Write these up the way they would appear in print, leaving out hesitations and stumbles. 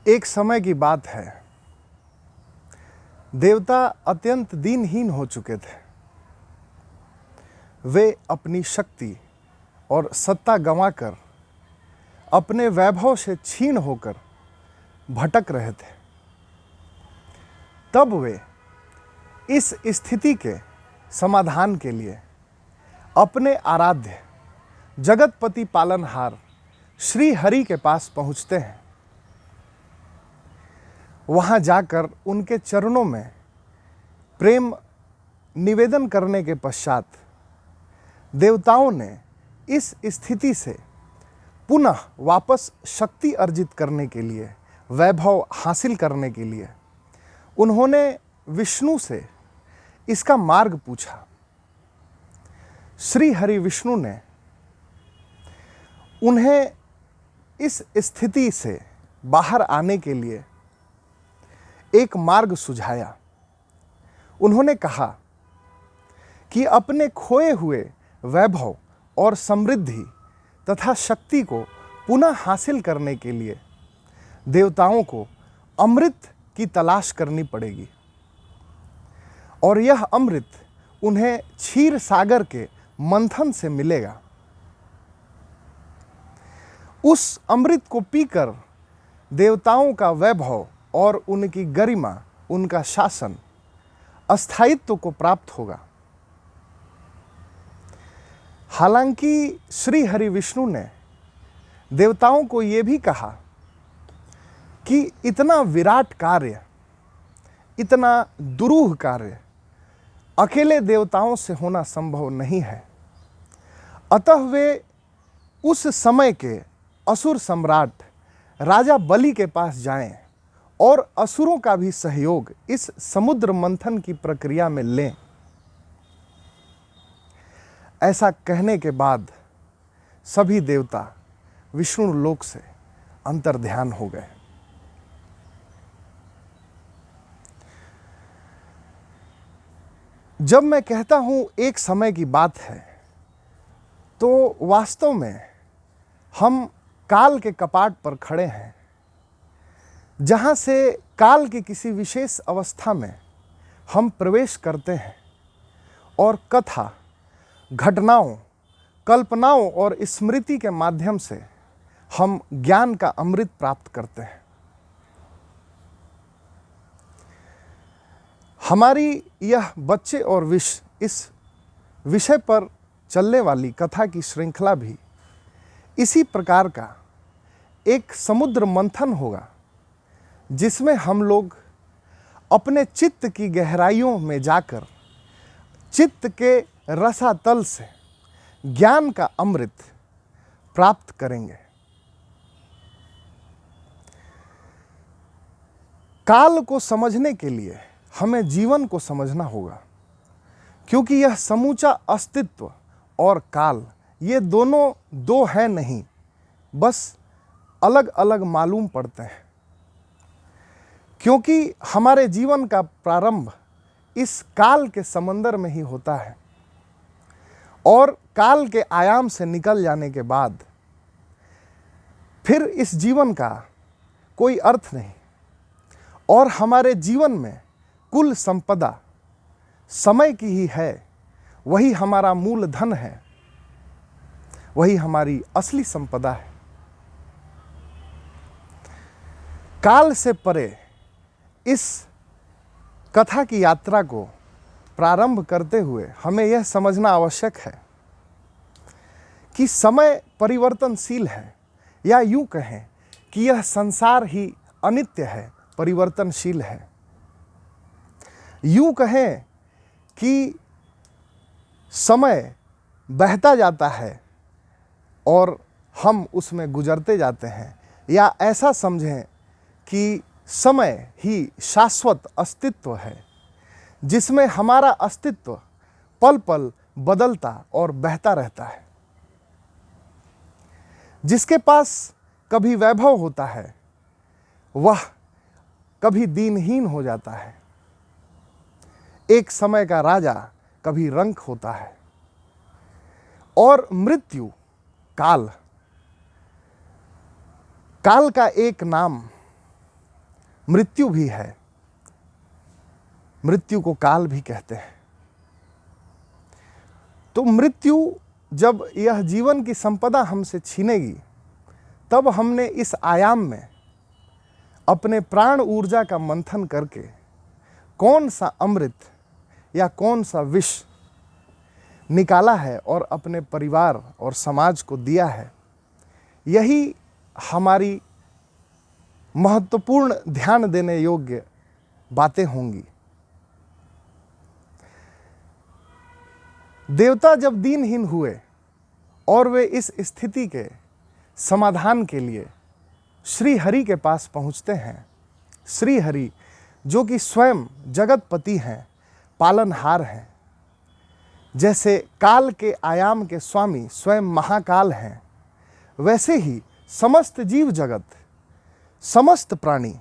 एक समय की बात है, देवता अत्यंत दीनहीन हो चुके थे। वे अपनी शक्ति और सत्ता गंवाकर अपने वैभव से क्षीण होकर भटक रहे थे। तब वे इस स्थिति के समाधान के लिए अपने आराध्य जगतपति पालनहार श्री हरि के पास पहुंचते हैं। वहां जाकर उनके चरणों में प्रेम निवेदन करने के पश्चात देवताओं ने इस स्थिति से पुनः वापस शक्ति अर्जित करने के लिए, वैभव हासिल करने के लिए उन्होंने विष्णु से इसका मार्ग पूछा। श्री हरि विष्णु ने उन्हें इस स्थिति से बाहर आने के लिए एक मार्ग सुझाया। उन्होंने कहा कि अपने खोए हुए वैभव और समृद्धि तथा शक्ति को पुनः हासिल करने के लिए देवताओं को अमृत की तलाश करनी पड़ेगी और यह अमृत उन्हें क्षीर सागर के मंथन से मिलेगा। उस अमृत को पीकर देवताओं का वैभव और उनकी गरिमा, उनका शासन, अस्थायित्व को प्राप्त होगा। हालांकि श्री हरि विष्णु ने देवताओं को यह भी कहा कि इतना विराट कार्य, इतना दुरूह कार्य अकेले देवताओं से होना संभव नहीं है। अतः वे उस समय के असुर सम्राट राजा बलि के पास जाएं और असुरों का भी सहयोग इस समुद्र मंथन की प्रक्रिया में लें। ऐसा कहने के बाद सभी देवता विष्णु लोक से अंतर्ध्यान हो गए। जब मैं कहता हूं एक समय की बात है, तो वास्तव में हम काल के कपाट पर खड़े हैं, जहां से काल की किसी विशेष अवस्था में हम प्रवेश करते हैं और कथा, घटनाओं, कल्पनाओं और स्मृति के माध्यम से हम ज्ञान का अमृत प्राप्त करते हैं। हमारी यह बच्चे और विष इस विषय पर चलने वाली कथा की श्रृंखला भी इसी प्रकार का एक समुद्र मंथन होगा, जिसमें हम लोग अपने चित्त की गहराइयों में जाकर चित्त के रसातल से ज्ञान का अमृत प्राप्त करेंगे। काल को समझने के लिए हमें जीवन को समझना होगा, क्योंकि यह समूचा अस्तित्व और काल, ये दोनों दो हैं नहीं, बस अलग अलग मालूम पड़ते हैं। क्योंकि हमारे जीवन का प्रारंभ इस काल के समंदर में ही होता है और काल के आयाम से निकल जाने के बाद फिर इस जीवन का कोई अर्थ नहीं और हमारे जीवन में कुल संपदा समय की ही है। वही हमारा मूल धन है, वही हमारी असली संपदा है। काल से परे इस कथा की यात्रा को प्रारंभ करते हुए हमें यह समझना आवश्यक है कि समय परिवर्तनशील है, या यूं कहें कि यह संसार ही अनित्य है, परिवर्तनशील है। यूं कहें कि समय बहता जाता है और हम उसमें गुजरते जाते हैं, या ऐसा समझें कि समय ही शाश्वत अस्तित्व है, जिसमें हमारा अस्तित्व पल पल बदलता और बहता रहता है। जिसके पास कभी वैभव होता है, वह कभी दीनहीन हो जाता है। एक समय का राजा कभी रंक होता है और मृत्यु, काल, काल का एक नाम मृत्यु भी है, मृत्यु को काल भी कहते हैं। तो मृत्यु जब यह जीवन की संपदा हमसे छीनेगी, तब हमने इस आयाम में अपने प्राण ऊर्जा का मंथन करके कौन सा अमृत या कौन सा विष निकाला है और अपने परिवार और समाज को दिया है, यही हमारी महत्वपूर्ण ध्यान देने योग्य बातें होंगी। देवता जब दीनहीन हुए और वे इस स्थिति के समाधान के लिए श्री हरि के पास पहुंचते हैं, श्री हरि जो कि स्वयं जगतपति हैं, पालनहार हैं, जैसे काल के आयाम के स्वामी स्वयं महाकाल हैं, वैसे ही समस्त जीव जगत, समस्त प्राणी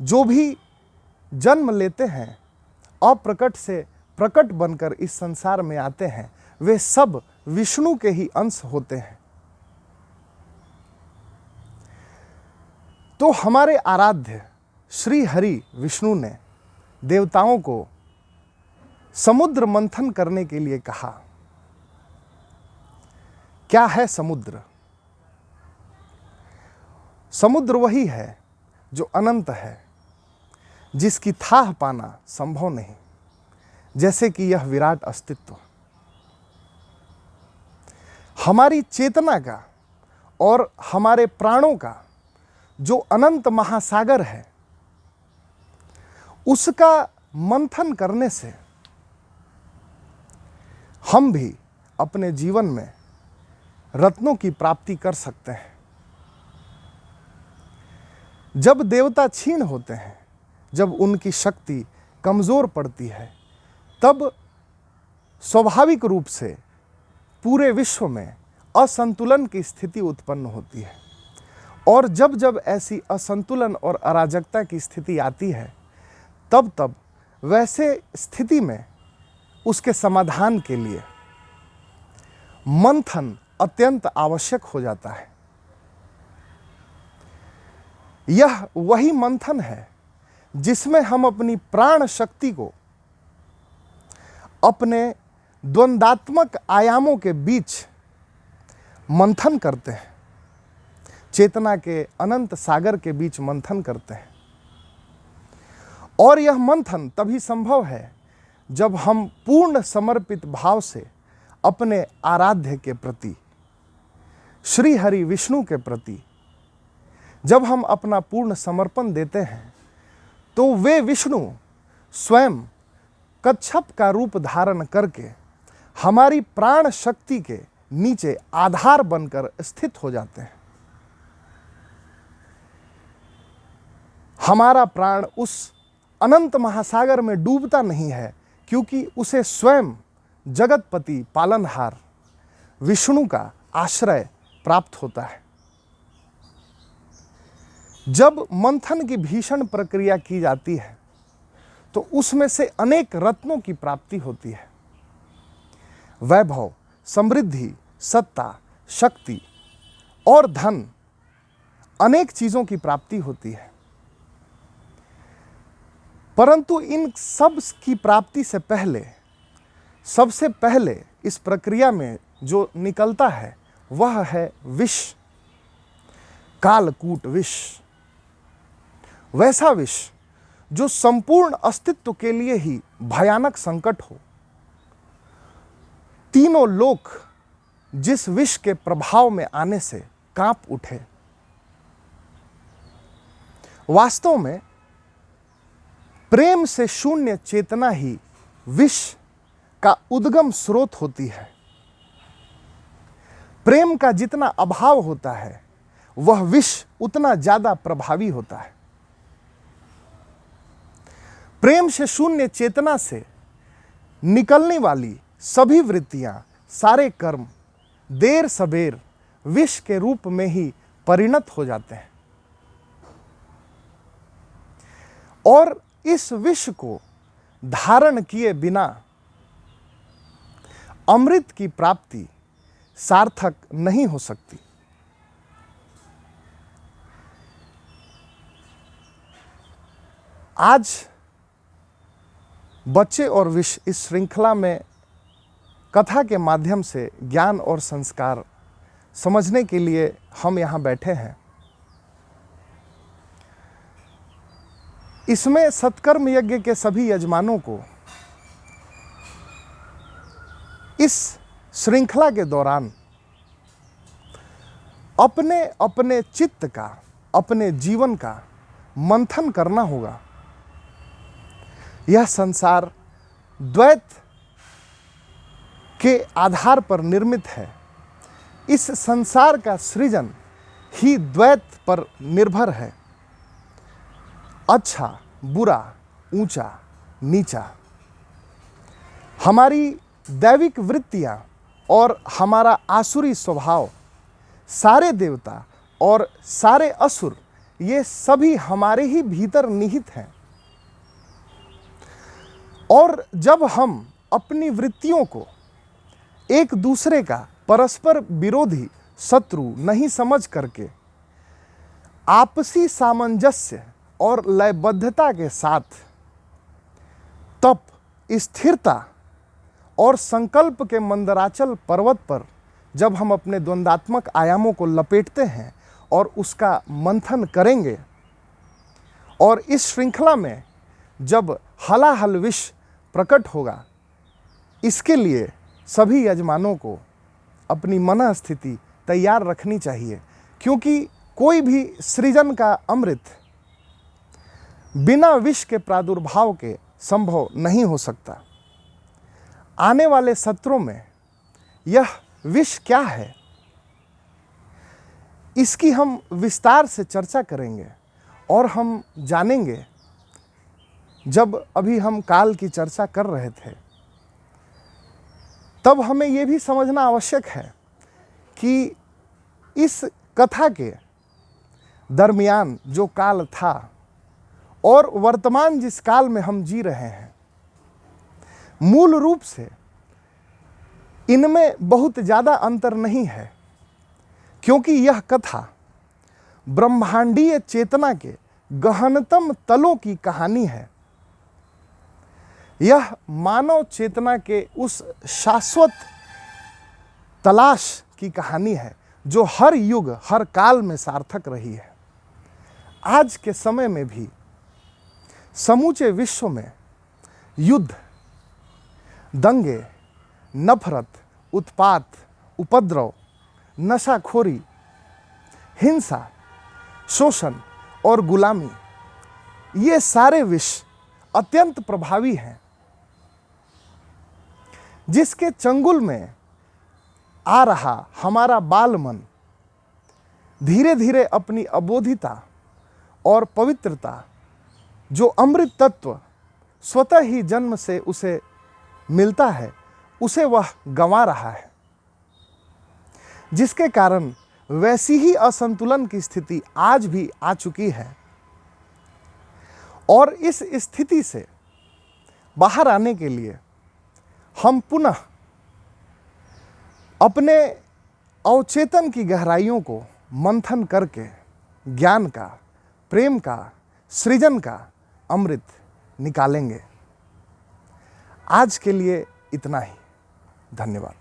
जो भी जन्म लेते हैं, अप्रकट से प्रकट बनकर इस संसार में आते हैं, वे सब विष्णु के ही अंश होते हैं। तो हमारे आराध्य श्री हरि विष्णु ने देवताओं को समुद्र मंथन करने के लिए कहा। क्या है समुद्र? समुद्र वही है जो अनंत है, जिसकी थाह पाना संभव नहीं, जैसे कि यह विराट अस्तित्व। हमारी चेतना का और हमारे प्राणों का जो अनंत महासागर है, उसका मंथन करने से हम भी अपने जीवन में रत्नों की प्राप्ति कर सकते हैं। जब देवता क्षीण होते हैं, जब उनकी शक्ति कमजोर पड़ती है, तब स्वाभाविक रूप से पूरे विश्व में असंतुलन की स्थिति उत्पन्न होती है। और जब जब ऐसी असंतुलन और अराजकता की स्थिति आती है, तब तब वैसे स्थिति में उसके समाधान के लिए मंथन अत्यंत आवश्यक हो जाता है। यह वही मंथन है जिसमें हम अपनी प्राण शक्ति को अपने द्वंद्वात्मक आयामों के बीच मंथन करते हैं, चेतना के अनंत सागर के बीच मंथन करते हैं। और यह मंथन तभी संभव है जब हम पूर्ण समर्पित भाव से अपने आराध्य के प्रति, श्री हरि विष्णु के प्रति जब हम अपना पूर्ण समर्पण देते हैं, तो वे विष्णु स्वयं कच्छप का रूप धारण करके हमारी प्राण शक्ति के नीचे आधार बनकर स्थित हो जाते हैं। हमारा प्राण उस अनंत महासागर में डूबता नहीं है, क्योंकि उसे स्वयं जगतपति पालनहार विष्णु का आश्रय प्राप्त होता है। जब मंथन की भीषण प्रक्रिया की जाती है, तो उसमें से अनेक रत्नों की प्राप्ति होती है। वैभव, समृद्धि, सत्ता, शक्ति और धन, अनेक चीजों की प्राप्ति होती है। परंतु इन सब की प्राप्ति से पहले, सबसे पहले इस प्रक्रिया में जो निकलता है, वह है विष, कालकूट विष। वैसा विष जो संपूर्ण अस्तित्व के लिए ही भयानक संकट हो। तीनों लोक जिस विष के प्रभाव में आने से कांप उठे। वास्तव में प्रेम से शून्य चेतना ही विष का उद्गम स्रोत होती है। प्रेम का जितना अभाव होता है, वह विष उतना ज्यादा प्रभावी होता है। प्रेम से शून्य चेतना से निकलने वाली सभी वृत्तियां, सारे कर्म देर सबेर विष के रूप में ही परिणत हो जाते हैं। और इस विष को धारण किए बिना अमृत की प्राप्ति सार्थक नहीं हो सकती। आज बच्चे और विष इस श्रृंखला में कथा के माध्यम से ज्ञान और संस्कार समझने के लिए हम यहाँ बैठे हैं। इसमें सत्कर्म यज्ञ के सभी यजमानों को इस श्रृंखला के दौरान अपने अपने चित्त का, अपने जीवन का मंथन करना होगा। यह संसार द्वैत के आधार पर निर्मित है। इस संसार का सृजन ही द्वैत पर निर्भर है। अच्छा, बुरा, ऊंचा, नीचा। हमारी दैविक वृत्तियां और हमारा आसुरी स्वभाव, सारे देवता और सारे असुर, ये सभी हमारे ही भीतर निहित हैं। और जब हम अपनी वृत्तियों को एक दूसरे का परस्पर विरोधी शत्रु नहीं समझ करके आपसी सामंजस्य और लयबद्धता के साथ तप, स्थिरता और संकल्प के मंदराचल पर्वत पर जब हम अपने द्वंद्वात्मक आयामों को लपेटते हैं और उसका मंथन करेंगे, और इस श्रृंखला में जब हलाहल विष प्रकट होगा, इसके लिए सभी यजमानों को अपनी मन स्थिति तैयार रखनी चाहिए। क्योंकि कोई भी सृजन का अमृत बिना विष के प्रादुर्भाव के संभव नहीं हो सकता। आने वाले सत्रों में यह विष क्या है, इसकी हम विस्तार से चर्चा करेंगे और हम जानेंगे। जब अभी हम काल की चर्चा कर रहे थे, तब हमें यह भी समझना आवश्यक है कि इस कथा के दरमियान जो काल था और वर्तमान जिस काल में हम जी रहे हैं, मूल रूप से इनमें बहुत ज़्यादा अंतर नहीं है। क्योंकि यह कथा ब्रह्मांडीय चेतना के गहनतम तलों की कहानी है। यह मानव चेतना के उस शाश्वत तलाश की कहानी है जो हर युग, हर काल में सार्थक रही है। आज के समय में भी समूचे विश्व में युद्ध, दंगे, नफरत, उत्पात, उपद्रव, नशाखोरी, हिंसा, शोषण और गुलामी, ये सारे विष अत्यंत प्रभावी हैं। जिसके चंगुल में आ रहा हमारा बाल मन धीरे धीरे अपनी अबोधिता और पवित्रता, जो अमृत तत्व स्वतः ही जन्म से उसे मिलता है, उसे वह गंवा रहा है। जिसके कारण वैसी ही असंतुलन की स्थिति आज भी आ चुकी है। और इस स्थिति से बाहर आने के लिए हम पुनः अपने अवचेतन की गहराइयों को मंथन करके ज्ञान का, प्रेम का, सृजन का अमृत निकालेंगे। आज के लिए इतना ही। धन्यवाद।